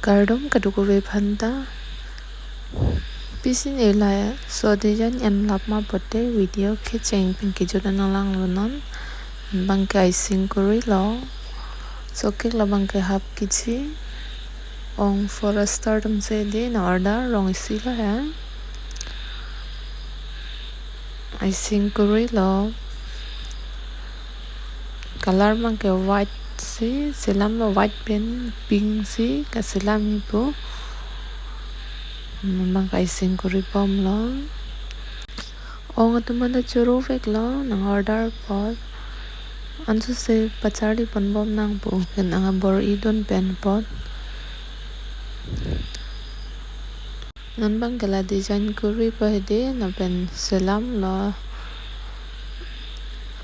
Cardom kadugo ve phanta pisin elaya so dejan en lapma pote video khecheng pinki jodan lang lonon bangke icing kori lo so kek la bangke hap kichi ong for a stardom se de na order rong isi la ha icing kori lo color bangke white si selam lo white pen pink si ka selam ipo bangke icing kori pom lo ong atumanda churu vek lo nang order pot ansu se pachari panbom nang po ken anga bor idon pen pot nan bang kala design kuri pa hede na pen selam lo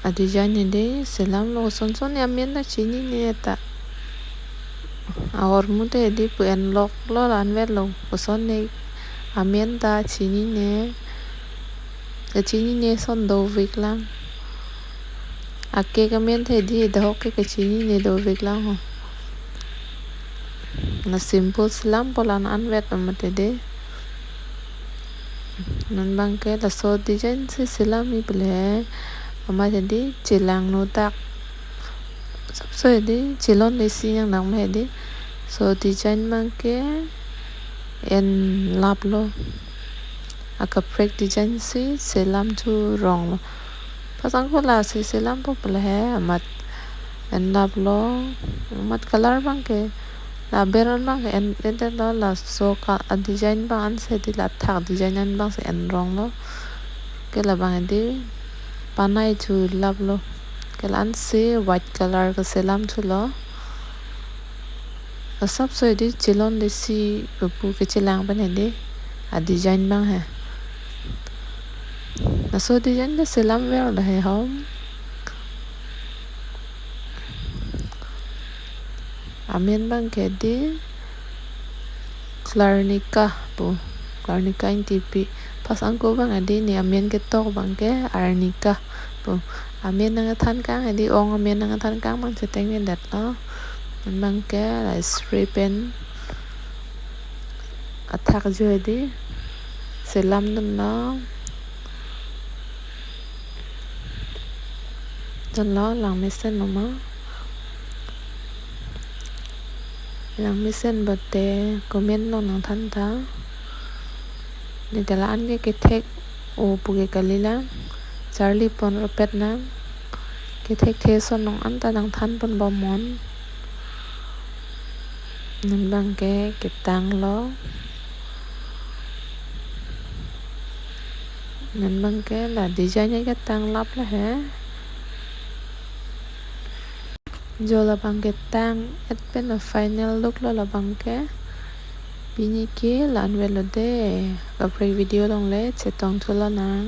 a design hede selam lo son son ya men na chini ne ta और मुझे यदि पुएन लोक लो लानवेट लो उसन ने अमेन ता चीनी ने son दो विकलांग आके कमेन थे दी धोके के चीनी ने दो विकलांग हो ना सिंपल सलाम पोलान अनवेट मते दे नन बंग के लसो डिजाइन से सलाम ही पले हमारे दी चिलांग नो तक सबसे दी चिलोन Lesi yang nang me the so design bangke en lap lo aka prek design si selam tu rong lo pasang ko la si selam po pala hai amat en lap lo mat color bangke la beron bangke en lo la so ka design bang an se di la thak design an bang se en rong lo ke la bang di panai tu lap lo ke la an se white color ka selam tu lo सब so di chilon de si pu ke chilang ban de a design bang hai na so design de selam ver da hai hom amen bang ke di clarnica in tipi pas angko bang adi ni amen ke tok bang ke arnica pu amen nang than kang adi ong amen nang than kang bang se teng wen dat lo bang ke la spray pen athak jo di selam dun lo langme sen mama langme sen bote comment lo nang than ta ni dala an ke thek o puge kalila charlie pon ropet na ke thek the son nong an ta nang than pon bomon nan bang ke tang lo nan bang ke la design ke tang lap la hai jo la bang ke tang et pen final look lo la bang ke bini ke lan ve lo de ka pre video long le che tong thu lo nang